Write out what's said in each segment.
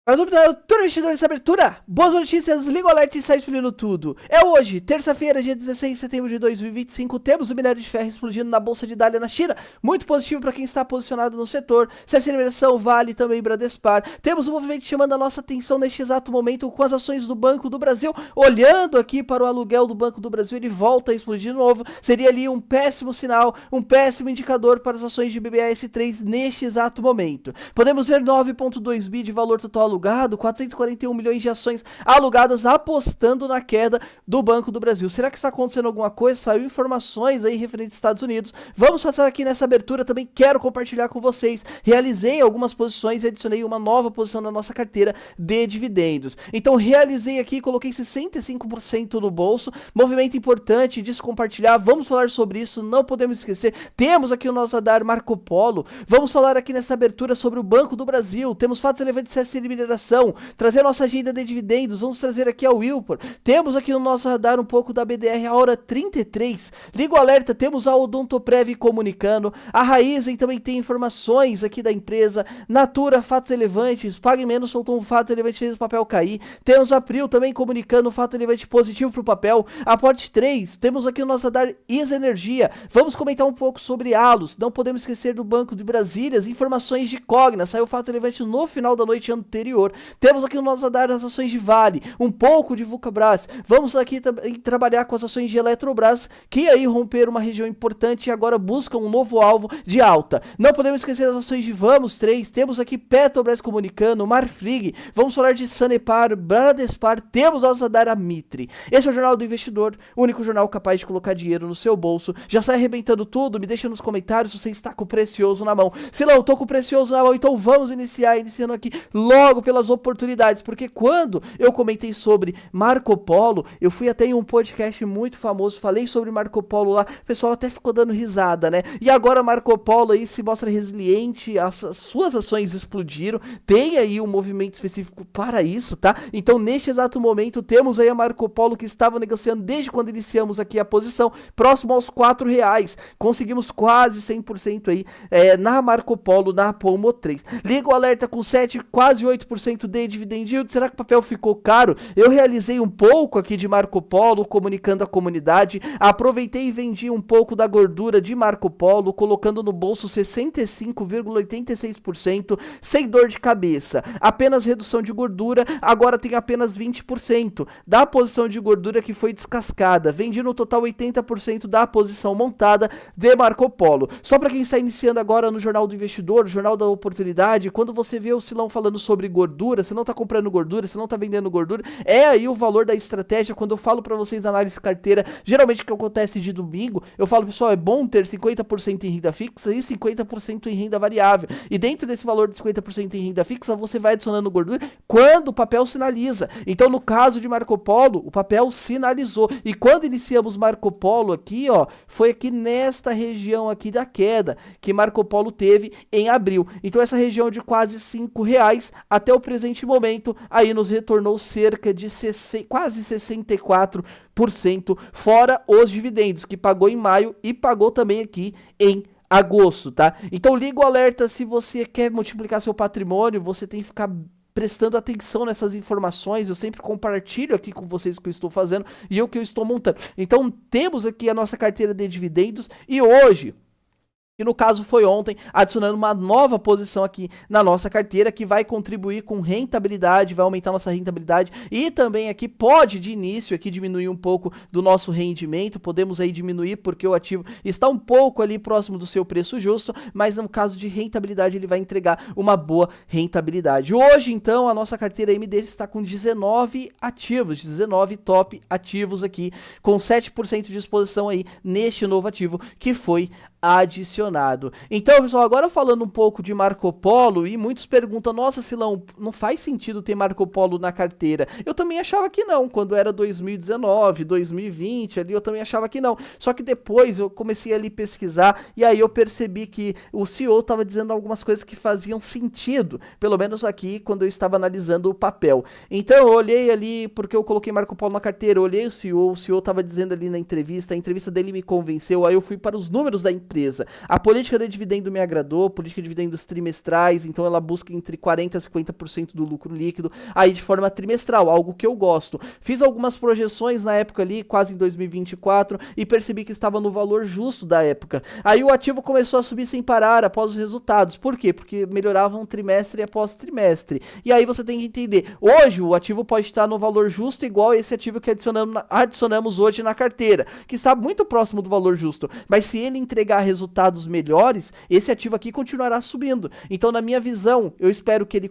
Mas vamos dar tudo investidor nessa abertura. Boas notícias, liga o alerta e sai explodindo tudo. É hoje, terça-feira, dia 16 de setembro de 2025. Temos o minério de ferro explodindo na bolsa de Dália na China. Muito positivo para quem está posicionado no setor. CSN Mineração, Vale, também Bradespar. Temos um movimento chamando a nossa atenção neste exato momento com as ações do Banco do Brasil. Olhando aqui para o aluguel do Banco do Brasil, ele volta a explodir de novo. Seria ali um péssimo sinal, um péssimo indicador para as ações de BBAS3 neste exato momento. Podemos ver 9,2 bi de valor total alugado, 441 milhões de ações alugadas apostando na queda do Banco do Brasil. Será que está acontecendo alguma coisa? Saiu informações aí referentes aos Estados Unidos. Vamos passar aqui nessa abertura, também quero compartilhar com vocês. Realizei algumas posições e adicionei uma nova posição na nossa carteira de dividendos. Então realizei aqui, coloquei 65% no bolso, movimento importante de se compartilhar. Vamos falar sobre isso, não podemos esquecer. Temos aqui o nosso radar Marco Polo. Vamos falar aqui nessa abertura sobre o Banco do Brasil. Temos fatos relevantes de CSN Mineração, trazer a nossa agenda de dividendos, vamos trazer aqui a Wilpor, temos aqui no nosso radar um pouco da BDR, a hora 33, liga o alerta, temos a Odontoprev comunicando, a Raizen também tem informações aqui da empresa, Natura, fatos relevantes, Pague Menos soltou um fato relevante, fez o papel cair, temos a April também comunicando um fato relevante positivo para o papel, a Porte 3, temos aqui no nosso radar Isa Energia, vamos comentar um pouco sobre Allos, não podemos esquecer do Banco de Brasília, as informações de Cogna, saiu o fato relevante no final da noite anterior. Temos aqui no nosso radar as ações de Vale, um pouco de Vulcabras. Vamos aqui também trabalhar com as ações de Eletrobras, que aí romperam uma região importante e agora buscam um novo alvo de alta. Não podemos esquecer as ações de Vamos 3, temos aqui Petrobras comunicando, Marfrig, vamos falar de Sanepar, Bradespar, temos nosso radar a Mitre. Esse é o Jornal do Investidor, o único jornal capaz de colocar dinheiro no seu bolso. Já sai arrebentando tudo, me deixa nos comentários se você está com o precioso na mão. Se não, tô com o precioso na mão, então vamos iniciando aqui logo pelas oportunidades, porque quando eu comentei sobre Marco Polo, eu fui até em um podcast muito famoso, falei sobre Marco Polo lá, o pessoal até ficou dando risada, né? E agora Marco Polo aí se mostra resiliente, as suas ações explodiram, tem aí um movimento específico para isso, tá? Então neste exato momento temos aí a Marco Polo que estava negociando desde quando iniciamos aqui a posição, próximo aos R$4, conseguimos quase 100% aí na Marco Polo, na Pomo 3. Liga o alerta com 7, quase 8% de dividend yield. Será que o papel ficou caro? Eu realizei um pouco aqui de Marco Polo, comunicando a comunidade, aproveitei e vendi um pouco da gordura de Marco Polo, colocando no bolso 65,86%, sem dor de cabeça, apenas redução de gordura, agora tem apenas 20% da posição de gordura que foi descascada, vendi no total 80% da posição montada de Marco Polo. Só para quem está iniciando agora no Jornal do Investidor, Jornal da Oportunidade, quando você vê o Silão falando sobre gordura, você não tá comprando gordura, você não tá vendendo gordura, é aí o valor da estratégia. Quando eu falo para vocês da análise carteira, geralmente o que acontece de domingo, eu falo, pessoal, é bom ter 50% em renda fixa e 50% em renda variável, e dentro desse valor de 50% em renda fixa, você vai adicionando gordura quando o papel sinaliza. Então no caso de Marco Polo, o papel sinalizou, e quando iniciamos Marco Polo aqui, ó, foi aqui nesta região aqui da queda, que Marco Polo teve em abril, então essa região de quase R$5, até o presente momento, aí nos retornou cerca de quase 64%, fora os dividendos, que pagou em maio e pagou também aqui em agosto, tá? Então liga o alerta, se você quer multiplicar seu patrimônio, você tem que ficar prestando atenção nessas informações. Eu sempre compartilho aqui com vocês o que eu estou fazendo e o que eu estou montando. Então temos aqui a nossa carteira de dividendos e hoje, e no caso foi ontem, adicionando uma nova posição aqui na nossa carteira que vai contribuir com rentabilidade, vai aumentar nossa rentabilidade e também aqui pode de início aqui diminuir um pouco do nosso rendimento, podemos aí diminuir porque o ativo está um pouco ali próximo do seu preço justo, mas no caso de rentabilidade ele vai entregar uma boa rentabilidade. Hoje então a nossa carteira MD está com 19 ativos, 19 top ativos aqui, com 7% de exposição aí neste novo ativo que foi adicionado. Então, pessoal, agora falando um pouco de Marco Polo, e muitos perguntam, nossa, Silão, não faz sentido ter Marco Polo na carteira. Eu também achava que não, quando era 2019, 2020, ali eu também achava que não. Só que depois eu comecei ali pesquisar, e aí eu percebi que o CEO estava dizendo algumas coisas que faziam sentido, pelo menos aqui, quando eu estava analisando o papel. Então, eu olhei ali, porque eu coloquei Marco Polo na carteira, eu olhei o CEO estava dizendo ali na entrevista, a entrevista dele me convenceu, aí eu fui para os números da empresa, empresa. A política de dividendo me agradou, política de dividendos trimestrais, então ela busca entre 40% a 50% do lucro líquido, aí de forma trimestral, algo que eu gosto. Fiz algumas projeções na época ali, quase em 2024, e percebi que estava no valor justo da época. Aí o ativo começou a subir sem parar após os resultados. Por quê? Porque melhoravam trimestre após trimestre. E aí você tem que entender, hoje o ativo pode estar no valor justo igual esse ativo que adicionamos hoje na carteira, que está muito próximo do valor justo, mas se ele entregar resultados melhores, esse ativo aqui continuará subindo. Então na minha visão, eu espero que ele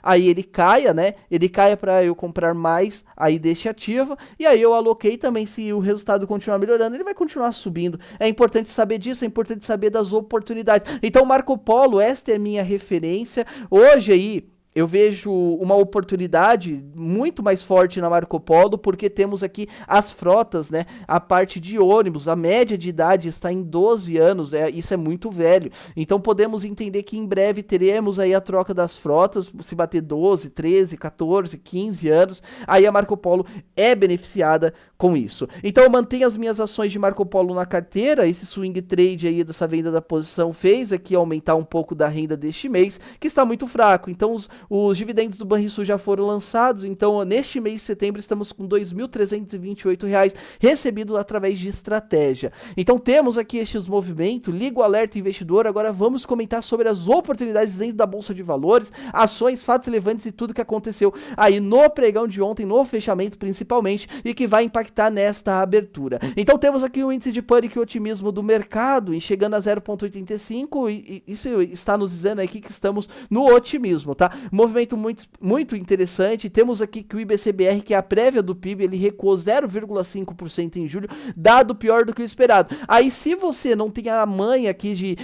aí ele caia, né? Ele caia para eu comprar mais aí deste ativo, e aí eu aloquei também, se o resultado continuar melhorando, ele vai continuar subindo. É importante saber disso, é importante saber das oportunidades. Então Marco Polo, esta é a minha referência. Hoje aí eu vejo uma oportunidade muito mais forte na Marco Polo, porque temos aqui as frotas, né? A parte de ônibus, a média de idade está em 12 anos, isso é muito velho. Então podemos entender que em breve teremos aí a troca das frotas, se bater 12, 13, 14, 15 anos, aí a Marco Polo é beneficiada com isso. Então eu mantenho as minhas ações de Marco Polo na carteira, esse swing trade aí dessa venda da posição fez aqui aumentar um pouco da renda deste mês, que está muito fraco. Então os dividendos do Banrisul já foram lançados, então neste mês de setembro estamos com R$ 2.328 recebidos através de estratégia. Então temos aqui estes movimentos, liga o alerta investidor, agora vamos comentar sobre as oportunidades dentro da Bolsa de Valores, ações, fatos relevantes e tudo que aconteceu aí no pregão de ontem, no fechamento principalmente, e que vai impactar nesta abertura. Então temos aqui o índice de pânico e otimismo do mercado, chegando a 0,85, e isso está nos dizendo aqui que estamos no otimismo, tá? Movimento muito interessante. Temos aqui que o IBCBR, que é a prévia do PIB, ele recuou 0,5% em julho, dado pior do que o esperado. Aí, se você não tem a manha aqui de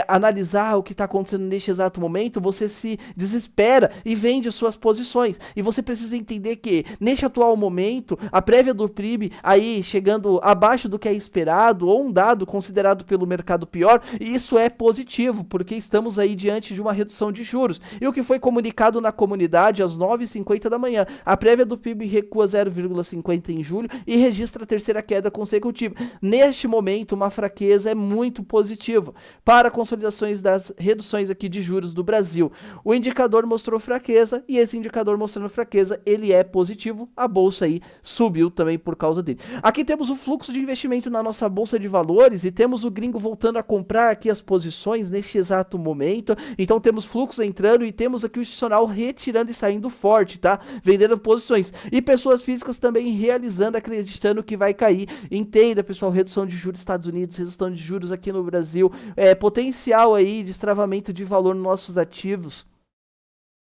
analisar o que está acontecendo neste exato momento, você se desespera e vende suas posições. E você precisa entender que, neste atual momento, a prévia do PIB aí chegando abaixo do que é esperado, ou um dado considerado pelo mercado pior, isso é positivo, porque estamos aí diante de uma redução de juros. E o que foi comunicado na comunidade às 9h50 da manhã. A prévia do PIB recua 0,50 em julho e registra a terceira queda consecutiva. Neste momento, uma fraqueza é muito positiva para consolidações das reduções aqui de juros do Brasil. O indicador mostrou fraqueza e esse indicador mostrando fraqueza, ele é positivo. A bolsa aí subiu também por causa dele. Aqui temos o fluxo de investimento na nossa Bolsa de Valores e temos o gringo voltando a comprar aqui as posições neste exato momento. Então temos fluxo entrando e temos aqui o institucional retirando e saindo forte, tá? Vendendo posições. E pessoas físicas também realizando, acreditando que vai cair. Entenda, pessoal, redução de juros nos Estados Unidos, redução de juros aqui no Brasil, potencial aí de destravamento de valor nos nossos ativos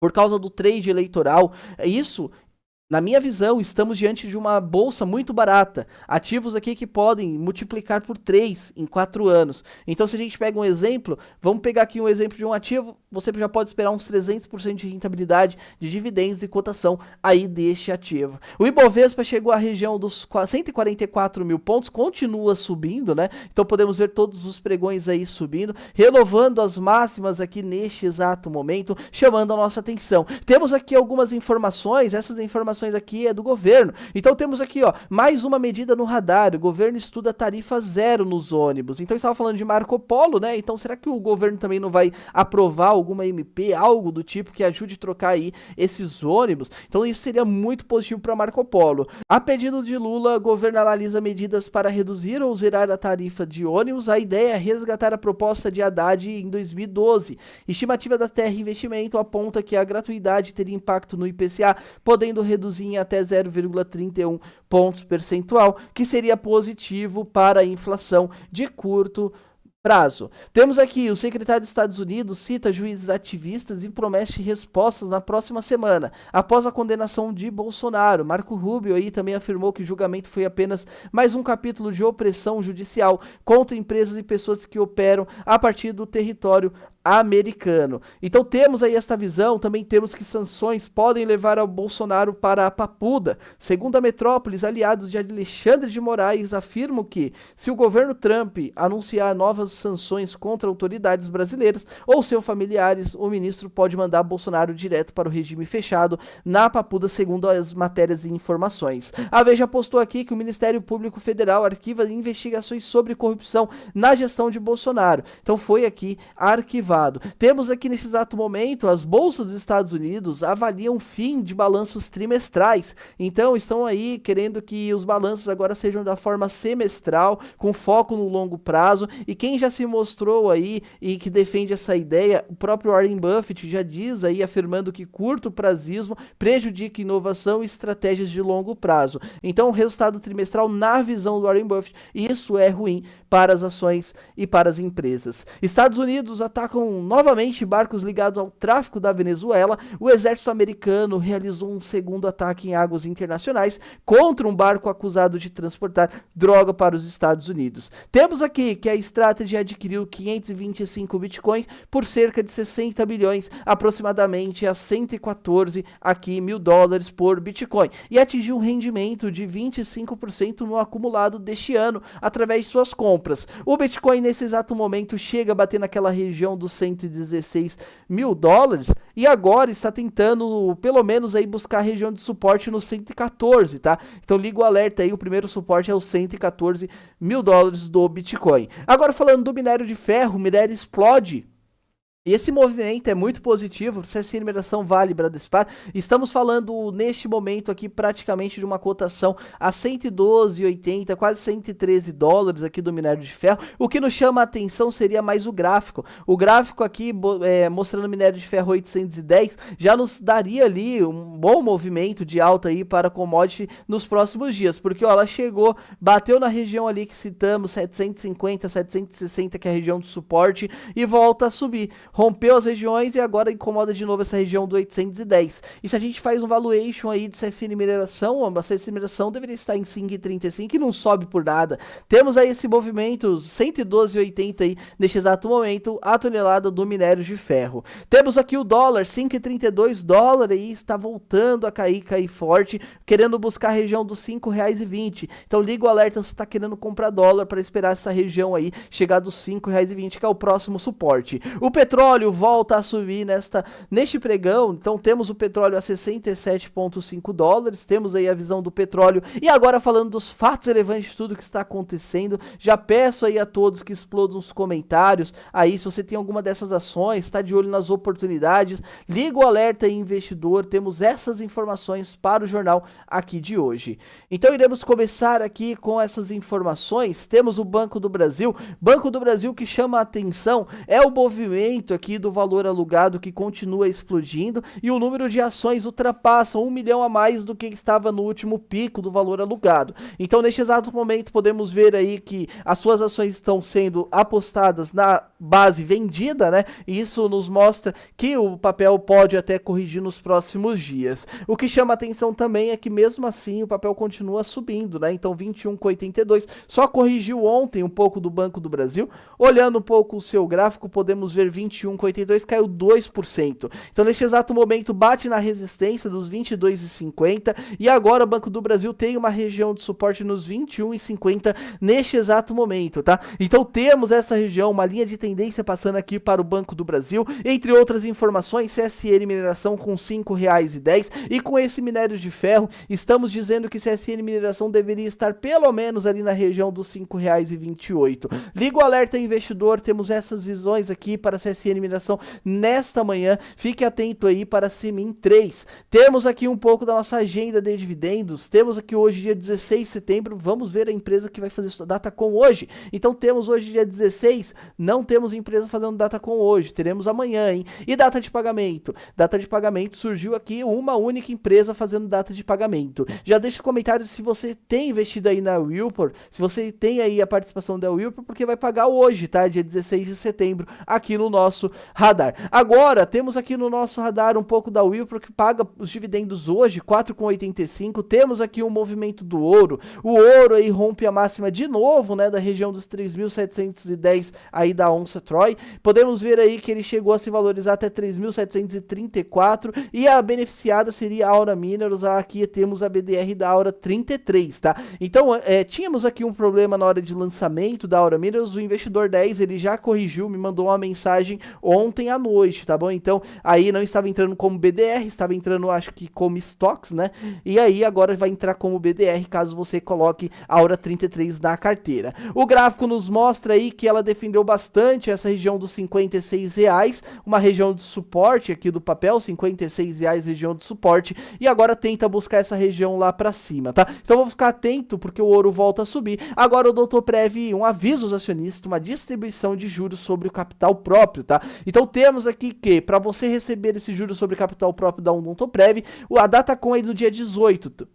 por causa do trade eleitoral. Isso, na minha visão, estamos diante de uma bolsa muito barata. Ativos aqui que podem multiplicar por 3 em 4 anos. Então, se a gente pega um exemplo, vamos pegar aqui um exemplo de um ativo, você já pode esperar uns 300% de rentabilidade de dividendos e cotação aí deste ativo. O Ibovespa chegou à região dos 144 mil pontos, continua subindo, né? Então, podemos ver todos os pregões aí subindo, renovando as máximas aqui neste exato momento, chamando a nossa atenção. Temos aqui algumas informações, essas informações aqui é do governo. Então temos aqui, ó, mais uma medida no radar. O governo estuda tarifa zero nos ônibus. Então estava falando de Marco Polo, né? Então será que o governo também não vai aprovar alguma MP, algo do tipo que ajude a trocar aí esses ônibus? Então isso seria muito positivo para Marco Polo. A pedido de Lula, o governo analisa medidas para reduzir ou zerar a tarifa de ônibus. A ideia é resgatar a proposta de Haddad em 2012. Estimativa da Terra Investimento aponta que a gratuidade teria impacto no IPCA, podendo reduzir em até 0,31 pontos percentual, que seria positivo para a inflação de curto prazo. Temos aqui o secretário dos Estados Unidos cita juízes ativistas e promete respostas na próxima semana, após a condenação de Bolsonaro. Marco Rubio aí também afirmou que o julgamento foi apenas mais um capítulo de opressão judicial contra empresas e pessoas que operam a partir do território americano. Então temos aí esta visão, também temos que sanções podem levar ao Bolsonaro para a papuda. Segundo a Metrópolis, aliados de Alexandre de Moraes afirmam que, se o governo Trump anunciar novas sanções contra autoridades brasileiras ou seus familiares, o ministro pode mandar Bolsonaro direto para o regime fechado na papuda, segundo as matérias e informações. A Veja postou aqui que o Ministério Público Federal arquiva investigações sobre corrupção na gestão de Bolsonaro. Então foi aqui arquivado. Temos aqui nesse exato momento, as bolsas dos Estados Unidos avaliam fim de balanços trimestrais. Então estão aí querendo que os balanços agora sejam da forma semestral, com foco no longo prazo. E quem já se mostrou aí e que defende essa ideia, o próprio Warren Buffett já diz aí, afirmando que curto prazismo prejudica inovação e estratégias de longo prazo. Então o resultado trimestral, na visão do Warren Buffett, isso é ruim para as ações e para as empresas. Estados Unidos atacam novamente barcos ligados ao tráfico da Venezuela. O exército americano realizou um segundo ataque em águas internacionais contra um barco acusado de transportar droga para os Estados Unidos. Temos aqui que a Strategy adquiriu 525 bitcoins por cerca de 60 bilhões, aproximadamente a 114 aqui mil dólares por bitcoin, e atingiu um rendimento de 25% no acumulado deste ano através de suas compras. O bitcoin nesse exato momento chega a bater naquela região dos 116 mil dólares e agora está tentando pelo menos aí buscar a região de suporte no 114, tá? Então liga o alerta aí, o primeiro suporte é os 114 mil dólares do Bitcoin. Agora falando do minério de ferro, o minério explode. E esse movimento é muito positivo, CSN Mineração Vale Bradespar. Estamos falando neste momento aqui praticamente de uma cotação a 112,80, quase 113 dólares aqui do minério de ferro. O que nos chama a atenção seria mais o gráfico. O gráfico aqui mostrando o minério de ferro 810 já nos daria ali um bom movimento de alta aí para a commodity nos próximos dias, porque ó, ela chegou, bateu na região ali que citamos, 750, 760, que é a região de suporte, e volta a subir. Rompeu as regiões e agora incomoda de novo essa região do 810. E se a gente faz um valuation aí de CSN Mineração, a CSN Mineração deveria estar em 5,35 e não sobe por nada. Temos aí esse movimento 112,80 aí neste exato momento, a tonelada do minério de ferro. Temos aqui o dólar, 5,32 dólar aí, está voltando a cair forte, querendo buscar a região dos R$5,20. Então liga o alerta se está querendo comprar dólar para esperar essa região aí chegar dos R$5,20, que é o próximo suporte. O petróleo volta a subir neste pregão, então temos o petróleo a 67,5 dólares, temos aí a visão do petróleo. E agora falando dos fatos relevantes de tudo que está acontecendo, já peço aí a todos que explodam os comentários, aí se você tem alguma dessas ações, está de olho nas oportunidades, liga o alerta aí investidor, temos essas informações para o jornal aqui de hoje. Então iremos começar aqui com essas informações. Temos o Banco do Brasil que chama a atenção, é o movimento aqui do valor alugado que continua explodindo e o número de ações ultrapassa 1 milhão a mais do que estava no último pico do valor alugado. Então neste exato momento podemos ver aí que as suas ações estão sendo apostadas na base vendida, né? E isso nos mostra que o papel pode até corrigir nos próximos dias. O que chama atenção também é que mesmo assim o papel continua subindo, né? Então 21,82 só corrigiu ontem um pouco do Banco do Brasil. Olhando um pouco o seu gráfico, podemos ver 21,82 caiu 2%. Então neste exato momento bate na resistência dos 22,50 e agora o Banco do Brasil tem uma região de suporte nos 21,50 neste exato momento, tá? Então temos essa região, uma linha de tendência passando aqui para o Banco do Brasil. Entre outras informações, CSN Mineração com R$5,10 e com esse minério de ferro, estamos dizendo que CSN Mineração deveria estar pelo menos ali na região dos R$5,28. Liga o alerta investidor, temos essas visões aqui para CSN Mineração nesta manhã, fique atento aí para a Semin 3. Temos aqui um pouco da nossa agenda de dividendos, temos aqui hoje dia 16 de setembro, vamos ver a empresa que vai fazer sua Datacom hoje. Então temos hoje dia 16, não temos empresa fazendo Datacom hoje, teremos amanhã, hein? E data de pagamento? Data de pagamento surgiu aqui uma única empresa fazendo data de pagamento. Já deixa os comentários se você tem investido aí na Wilpor, se você tem aí a participação da Wilpor, porque vai pagar hoje, tá? Dia 16 de setembro, aqui no nosso nosso radar. Agora, temos aqui no nosso radar um pouco da Wipro, que paga os dividendos hoje, 4,85. Temos aqui um movimento do ouro. O ouro aí rompe a máxima de novo, né, da região dos 3.710 aí da onça Troy. Podemos ver aí que ele chegou a se valorizar até 3.734 e a beneficiada seria a Aura Minerals. Aqui temos a BDR da Aura 33, tá? Então, tínhamos aqui um problema na hora de lançamento da Aura Minerals. O investidor 10, ele já corrigiu, me mandou uma mensagem ontem à noite, tá bom? Então, aí não estava entrando como BDR, estava entrando, acho que como stocks, né? E aí agora vai entrar como BDR, caso você coloque a Aura 33 na carteira. O gráfico nos mostra aí que ela defendeu bastante essa região dos R$56, uma região de suporte aqui do papel, R$56 região de suporte, e agora tenta buscar essa região lá pra cima, tá? Então vamos ficar atento, porque o ouro volta a subir. Agora o Doutor Prev, um aviso aos acionistas, uma distribuição de juros sobre o capital próprio, tá? Então temos aqui que, para você receber esse juros sobre capital próprio da Odontoprev, a data com aí do dia 18,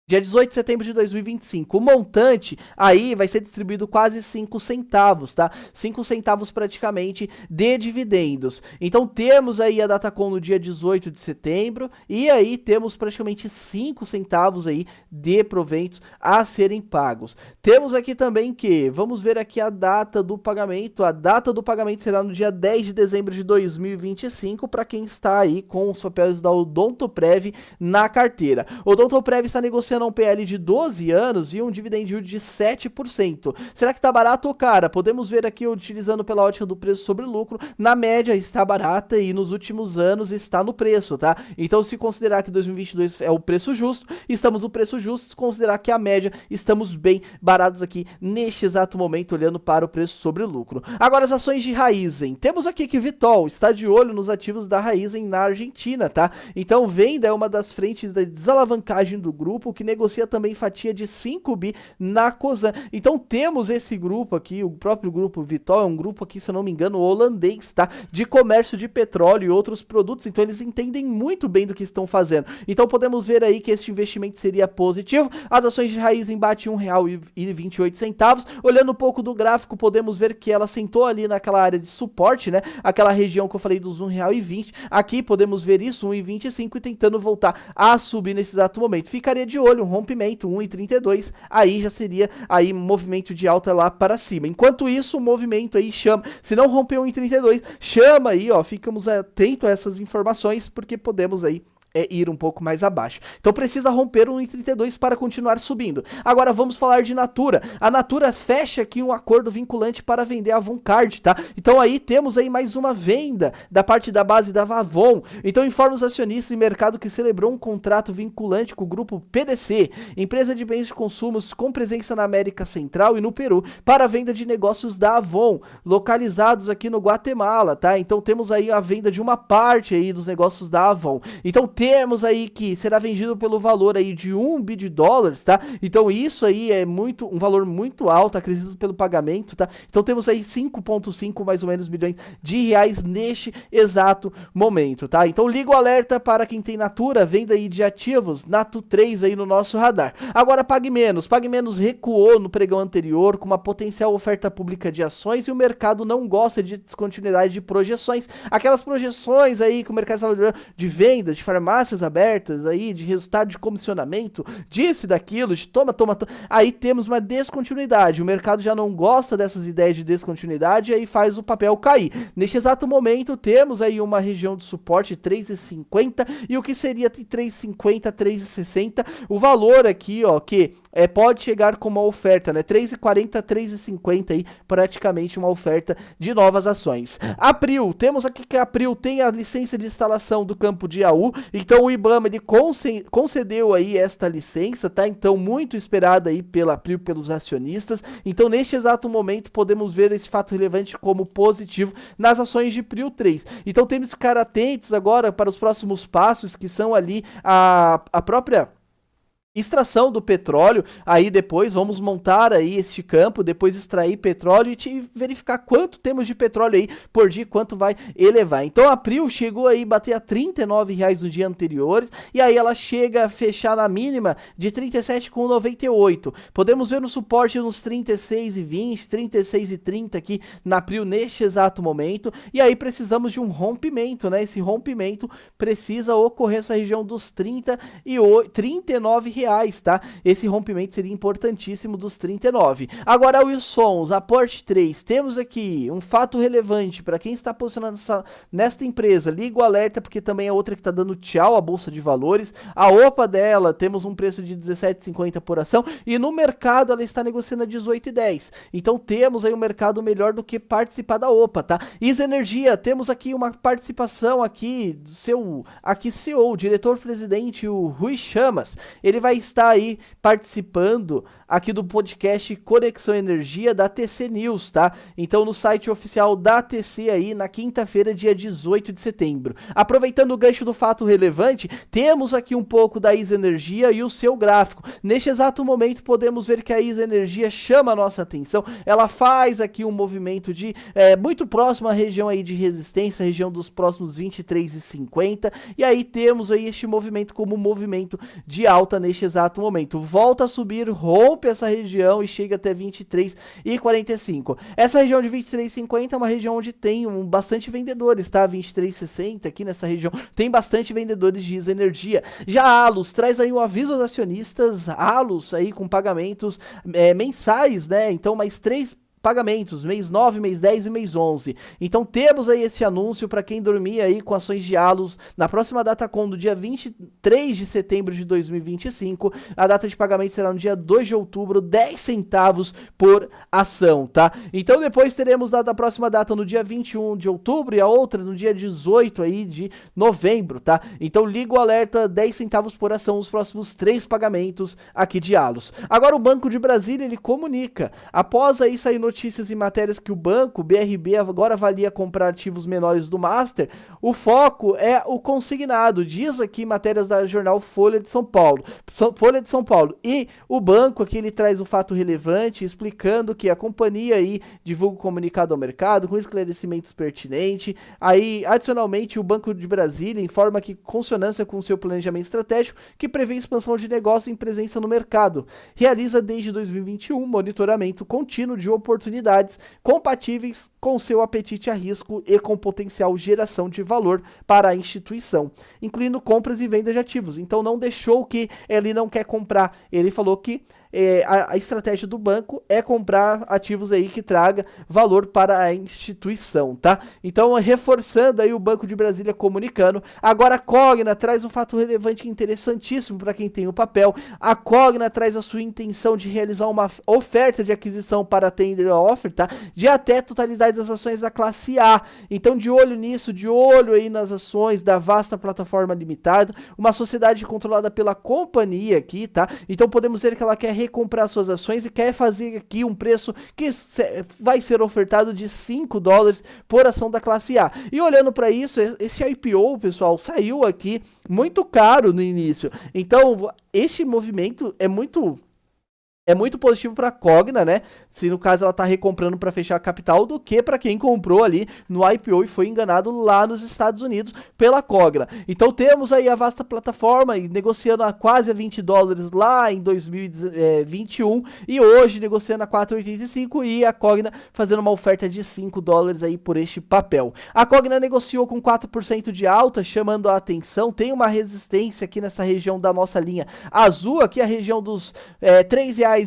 dia 18 de setembro de 2025. O montante aí vai ser distribuído quase 5 centavos, tá? 5 centavos praticamente de dividendos. Então temos aí a Datacom no dia 18 de setembro e aí temos praticamente 5 centavos aí de proventos a serem pagos. Temos aqui também que, vamos ver aqui a data do pagamento. A data do pagamento será no dia 10 de dezembro de 2025 para quem está aí com os papéis da Odontoprev na carteira. O Odontoprev está negociando um PL de 12 anos e um dividend yield de 7%. Será que tá barato ou cara? Podemos ver aqui, utilizando pela ótica do preço sobre lucro, na média está barata e nos últimos anos está no preço, tá? Então, se considerar que 2022 é o preço justo, estamos no preço justo. Se considerar que a média, estamos bem baratos aqui neste exato momento, olhando para o preço sobre lucro. Agora, as ações de Raízen. Temos aqui que Vitol está de olho nos ativos da Raízen na Argentina, tá? Então, Venda é uma das frentes da desalavancagem do grupo, que negocia também fatia de 5 bi na Cosan. Então temos esse grupo aqui, o próprio grupo Vitol é um grupo aqui, se eu não me engano, holandês, tá? De comércio de petróleo e outros produtos, então eles entendem muito bem do que estão fazendo. Então podemos ver aí que este investimento seria positivo. As ações de Raízen batem R$1,28. Olhando um pouco do gráfico, podemos ver que ela sentou ali naquela área de suporte, né? Aquela região que eu falei dos R$1,20. Aqui podemos ver isso, 1,25, e tentando voltar a subir nesse exato momento. Ficaria de olho, um rompimento, 1,32, aí já seria aí movimento de alta lá para cima. Enquanto isso, o movimento aí chama, se não romper 1,32, chama aí, ó, ficamos atentos a essas informações, porque podemos aí ir um pouco mais abaixo. Então precisa romper o 1,32 para continuar subindo. Agora vamos falar de Natura. A Natura fecha aqui um acordo vinculante para vender a Avon-Card, tá? Então aí temos aí mais uma venda da parte da base da Avon. Então informa os acionistas e mercado que celebrou um contrato vinculante com o grupo PDC, empresa de bens de consumo com presença na América Central e no Peru, para a venda de negócios da Avon, localizados aqui no Guatemala, tá? Então temos aí a venda de uma parte aí dos negócios da Avon. Então temos aí que será vendido pelo valor aí de 1 bi de dólares, tá? Então isso aí é um valor muito alto, acrescido pelo pagamento, tá? Então temos aí 5,5 mais ou menos bilhões de reais neste exato momento, tá? Então liga o alerta para quem tem Natura, venda aí de ativos, Natu 3 aí no nosso radar. Agora Pague Menos recuou no pregão anterior com uma potencial oferta pública de ações e o mercado não gosta de descontinuidade de projeções, aquelas projeções aí que o mercado estava de venda, de farmácia, abertas aí, de resultado de comissionamento, disso e daquilo, de toma, aí temos uma descontinuidade, o mercado já não gosta dessas ideias de descontinuidade e aí faz o papel cair. Neste exato momento temos aí uma região de suporte 3,50 e o que seria 3,50, 3,60, o valor aqui, ó, que pode chegar com uma oferta, né, 3,40, 3,50 aí, praticamente uma oferta de novas ações. April, temos aqui que a April tem a licença de instalação do campo de AU, então o IBAMA ele concedeu aí esta licença, tá? Então muito esperada aí pela April, pelos acionistas. Então neste exato momento podemos ver esse fato relevante como positivo nas ações de April 3. Então temos que ficar atentos agora para os próximos passos, que são ali a própria extração do petróleo, aí depois vamos montar aí este campo, depois extrair petróleo e verificar quanto temos de petróleo aí por dia, quanto vai elevar. Então a Prio chegou aí a bater a R$39 no dia anteriores, e aí ela chega a fechar na mínima de 37,98. Podemos ver no suporte nos 36,20, 36,30 aqui na Prio neste exato momento, e aí precisamos de um rompimento, né? Esse rompimento precisa ocorrer essa região dos 39 reais, tá? Esse rompimento seria importantíssimo dos 39. Agora, Wilson, aporte 3. Temos aqui um fato relevante para quem está posicionando nesta empresa. Liga o alerta, porque também é outra que está dando tchau à Bolsa de Valores. A OPA dela, temos um preço de 17,50 por ação, e no mercado ela está negociando a 18,10. Então temos aí um mercado melhor do que participar da OPA, tá? Isa Energia, temos aqui uma participação aqui do seu CEO, diretor-presidente, o Rui Chamas. Ele vai estar aí participando aqui do podcast Conexão Energia da TC News, tá? Então no site oficial da TC aí na quinta-feira, dia 18 de setembro. Aproveitando o gancho do fato relevante, temos aqui um pouco da Isa Energia e o seu gráfico. Neste exato momento podemos ver que a Isa Energia chama a nossa atenção. Ela faz aqui um movimento de muito próximo à região aí de resistência, região dos próximos 23,50, e aí temos aí este movimento como um movimento de alta neste exato momento. Volta a subir, rompe essa região e chega até 23,45. Essa região de 23,50 é uma região onde tem bastante vendedores, tá? 23,60 aqui nessa região tem bastante vendedores de Isa Energia. Já a Allos traz aí um aviso aos acionistas, Allos aí com pagamentos mensais, né? Então mais 3 pagamentos, mês 9, mês 10 e mês 11. Então temos aí esse anúncio para quem dormir aí com ações de Allos na próxima DataCon do dia 23 de setembro de 2025. A data de pagamento será no dia 2 de outubro, 10 centavos por ação, tá? Então depois teremos a próxima data no dia 21 de outubro e a outra no dia 18 aí de novembro, tá? Então liga o alerta, 10 centavos por ação os próximos 3 pagamentos aqui de Allos. Agora o Banco de Brasília, ele comunica, após aí sair notícias e matérias que o banco, BRB, agora avalia comprar ativos menores do Master, o foco é o consignado, diz aqui matérias da jornal Folha de São Paulo. E o banco aqui ele traz um fato relevante, explicando que a companhia aí divulga o comunicado ao mercado com esclarecimentos pertinentes. Aí, adicionalmente, o Banco de Brasília informa que, consonância com seu planejamento estratégico, que prevê expansão de negócio em presença no mercado, realiza desde 2021 monitoramento contínuo de oportunidades compatíveis com seu apetite a risco e com potencial geração de valor para a instituição, incluindo compras e vendas de ativos. Então não deixou que ele não quer comprar, ele falou que a estratégia do banco é comprar ativos aí que traga valor para a instituição, tá? Então, reforçando aí o Banco de Brasília comunicando. Agora a Cogna traz um fato relevante e interessantíssimo para quem tem o papel. A Cogna traz a sua intenção de realizar uma oferta de aquisição para tender offer, tá? De até a totalidade das ações da classe A. Então, de olho nisso, de olho aí nas ações da Vasta Plataforma Limitada, uma sociedade controlada pela companhia aqui, tá? Então, podemos ver que ela quer recomprar suas ações e quer fazer aqui um preço que vai ser ofertado de $5 por ação da classe A. E olhando para isso, esse IPO, pessoal, saiu aqui muito caro no início. Então, este movimento é muito positivo para a Cogna, né? Se no caso ela tá recomprando para fechar a capital, do que para quem comprou ali no IPO e foi enganado lá nos Estados Unidos pela Cogna. Então temos aí a Vasta Plataforma negociando a quase $20 lá em 2021 e hoje negociando a 4,85 e a Cogna fazendo uma oferta de $5 aí por este papel. A Cogna negociou com 4% de alta, chamando a atenção. Tem uma resistência aqui nessa região da nossa linha azul, aqui a região dos R$3,20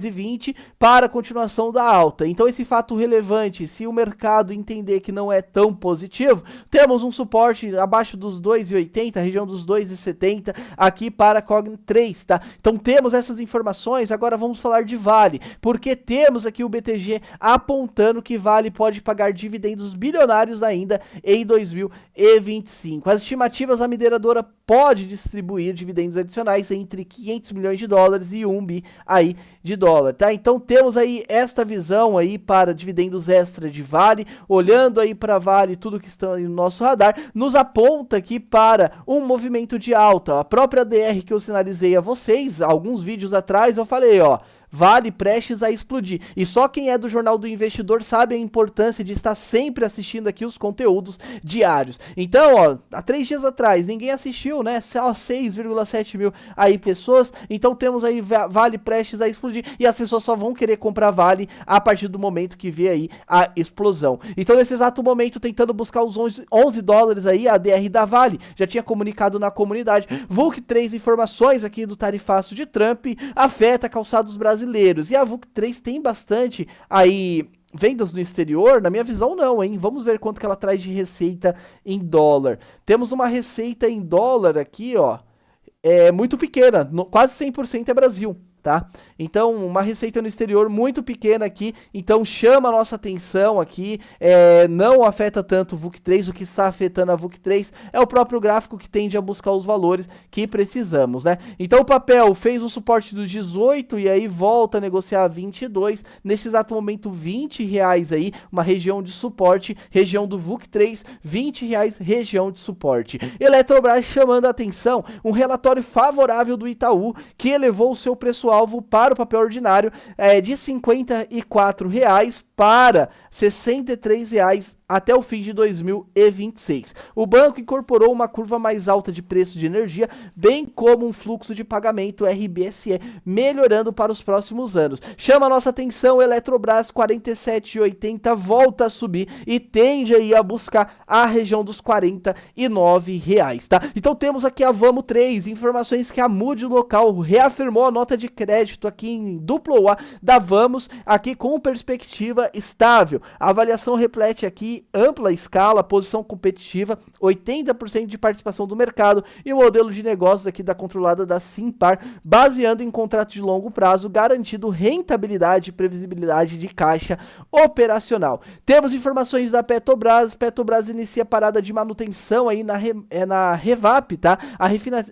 para a continuação da alta. Então esse fato relevante, se o mercado entender que não é tão positivo, temos um suporte abaixo dos 2,80, região dos 2,70 aqui para a Cogna 3, tá? Então temos essas informações, agora vamos falar de Vale, porque temos aqui o BTG apontando que Vale pode pagar dividendos bilionários ainda em 2025. As estimativas, a mineradora pode distribuir dividendos adicionais entre 500 milhões de dólares e 1 bi aí de dólar, tá? Então temos aí esta visão aí para dividendos extra de Vale, olhando aí para Vale, tudo que está aí no nosso radar, nos aponta aqui para um movimento de alta. A própria DR que eu sinalizei a vocês, alguns vídeos atrás, eu falei, ó, Vale prestes a explodir. E só quem é do Jornal do Investidor sabe a importância de estar sempre assistindo aqui os conteúdos diários. Então, ó, há 3 dias atrás, ninguém assistiu, né? Só 6,7 mil aí pessoas. Então temos aí Vale prestes a explodir. E as pessoas só vão querer comprar Vale a partir do momento que vê aí a explosão. Então, nesse exato momento, tentando buscar os 11 dólares aí, a DR da Vale. Já tinha comunicado na comunidade. VUC3 informações aqui do tarifaço de Trump afeta calçados brasileiros. E a VUC3 tem bastante aí vendas no exterior? Na minha visão não, hein? Vamos ver quanto que ela traz de receita em dólar. Temos uma receita em dólar aqui, ó, muito pequena, quase 100% é Brasil. Tá? Então, uma receita no exterior muito pequena aqui, então chama a nossa atenção aqui, não afeta tanto o VUC3, o que está afetando a VUC3 é o próprio gráfico que tende a buscar os valores que precisamos, né? Então o papel fez o suporte dos 18 e aí volta a negociar a 22, nesse exato momento R$20 aí, uma região de suporte, região do VUC3, R$20, região de suporte. Eletrobras chamando a atenção, um relatório favorável do Itaú, que elevou o seu preço alvo para o papel ordinário de R$ 54 para R$ 63 até o fim de 2026. O banco incorporou uma curva mais alta de preço de energia, bem como um fluxo de pagamento RBSE, melhorando para os próximos anos. Chama a nossa atenção, Eletrobras 47,80 volta a subir e tende aí a buscar a região dos R$49, tá? Então temos aqui a Vamo3, informações que a Moody local reafirmou a nota de crédito aqui em A da Vamos, aqui com perspectiva estável. A avaliação reflete aqui ampla escala, posição competitiva, 80% de participação do mercado e o modelo de negócios aqui da controlada da Simpar, baseando em contrato de longo prazo, garantindo rentabilidade e previsibilidade de caixa operacional. Temos informações da Petrobras. Petrobras inicia parada de manutenção aí na Revap, tá? A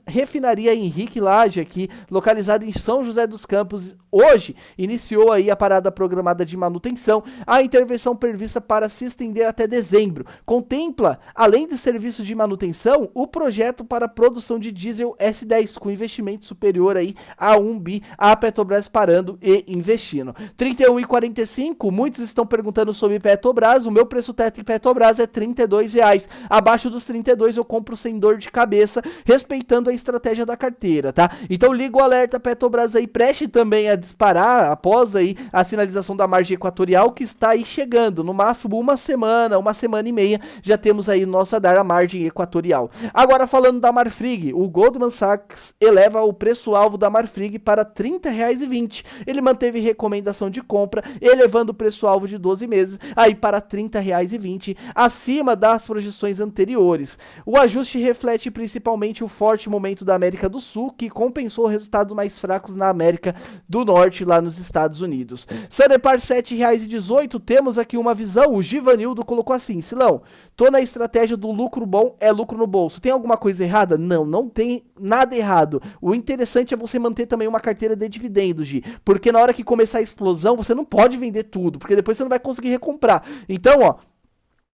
refinaria Henrique Lage aqui, localizada em São José dos Campos, hoje iniciou aí a parada programada de manutenção. A intervenção prevista para se estender até dezembro contempla, além de serviços de manutenção, o projeto para a produção de diesel S10 com investimento superior aí a 1 bi, a Petrobras parando e investindo. 31,45, muitos estão perguntando sobre Petrobras. O meu preço teto em Petrobras é R$32. Abaixo dos 32 eu compro sem dor de cabeça, respeitando a estratégia da carteira, tá? Então liga o alerta Petrobras aí, preste também a disparar após aí a sinalização da margem equatorial, que está aí chegando, no máximo uma semana e meia, já temos aí nosso radar a margem equatorial. Agora falando da Marfrig, o Goldman Sachs eleva o preço-alvo da Marfrig para R$30,20. Ele manteve recomendação de compra, elevando o preço-alvo de 12 meses aí para R$30,20, acima das projeções anteriores. O ajuste reflete principalmente o forte momento da América do Sul, que compensou resultados mais fracos na América do Norte, lá nos Estados Unidos. Sanepar R$7,18, temos aqui uma visão, o Givanildo colocou assim: Silão, tô na estratégia do lucro bom é lucro no bolso. Tem alguma coisa errada? Não, não tem nada errado. O interessante é você manter também uma carteira de dividendos, Gi, porque na hora que começar a explosão, você não pode vender tudo, porque depois você não vai conseguir recomprar. Então, ó,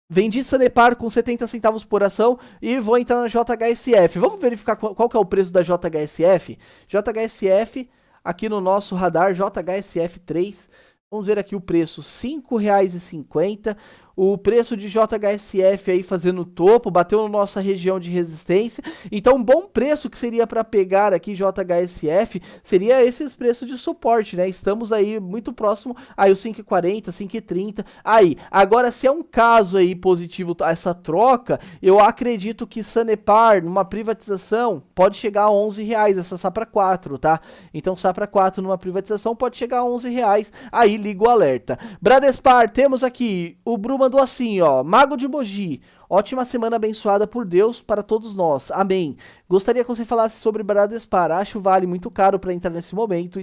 vendi Sanepar com 70 centavos por ação e vou entrar na JHSF. Vamos verificar qual que é o preço da JHSF? JHSF, aqui no nosso radar, JHSF3. Vamos ver aqui o preço, R$5,50. O preço de JHSF aí fazendo topo, bateu na nossa região de resistência. Então, um bom preço que seria para pegar aqui JHSF seria esses preços de suporte, né? Estamos aí muito próximo aí os 5,40, 5,30. Aí, agora se é um caso aí positivo essa troca, eu acredito que Sanepar numa privatização pode chegar a R$11 essa Safra 4, tá? Então, Safra 4 numa privatização pode chegar a R$11. Aí liga o alerta. Bradespar, temos aqui o Bruno mandou assim, ó, Mago de Mogi, Ótima semana abençoada por Deus para todos nós. Amém. Gostaria que você falasse sobre Bradespar. Acho o Vale muito caro para entrar nesse momento.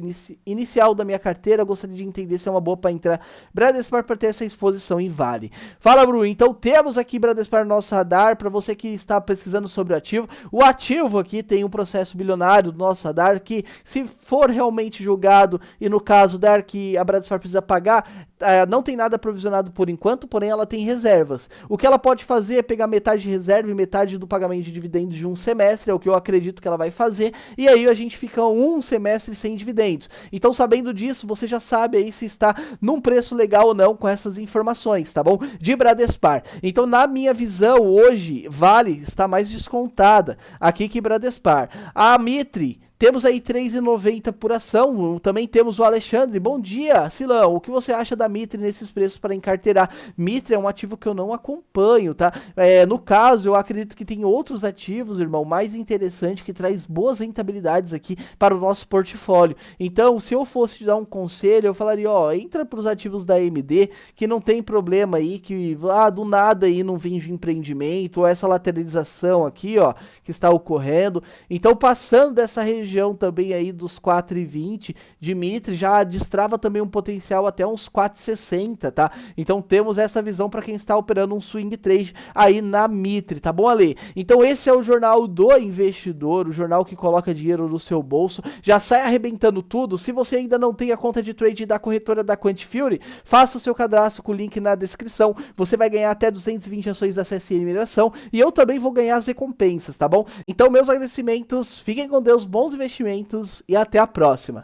Inicial da minha carteira, gostaria de entender se é uma boa para entrar Bradespar para ter essa exposição em Vale. Fala, Bruno. Então temos aqui Bradespar no nosso radar. Para você que está pesquisando sobre o ativo aqui tem um processo bilionário do nosso radar que, se for realmente julgado e no caso der que a Bradespar precisa pagar, não tem nada provisionado por enquanto, porém ela tem reservas. O que ela pode fazer é pegar metade de reserva e metade do pagamento de dividendos de um semestre, é o que eu acredito que ela vai fazer, e aí a gente fica um semestre sem dividendos. Então, sabendo disso, você já sabe aí se está num preço legal ou não com essas informações, tá bom? De Bradespar. Então, na minha visão, hoje, Vale está mais descontada aqui que Bradespar. A Mitre, temos aí 3,90 por ação. Também temos o Alexandre. Bom dia, Silão. O que você acha da Mitre nesses preços para encarteirar? Mitre é um ativo que eu não acompanho, tá? No caso, eu acredito que tem outros ativos, irmão, mais interessante, que traz boas rentabilidades aqui para o nosso portfólio. Então, se eu fosse te dar um conselho, eu falaria, entra para os ativos da AMD, que não tem problema aí, que do nada aí não vem de empreendimento, ou essa lateralização aqui, que está ocorrendo. Então, passando dessa região também aí dos 4,20 de Mitre, já destrava também um potencial até uns 4,60, tá? Então temos essa visão para quem está operando um swing trade aí na Mitre, tá bom, Ale? Então esse é o jornal do investidor, o jornal que coloca dinheiro no seu bolso, já sai arrebentando tudo. Se você ainda não tem a conta de trade da corretora da Quantifury, faça o seu cadastro com o link na descrição, você vai ganhar até 220 ações da CSN Mineração e eu também vou ganhar as recompensas, tá bom? Então meus agradecimentos, fiquem com Deus, bons investimentos e até a próxima.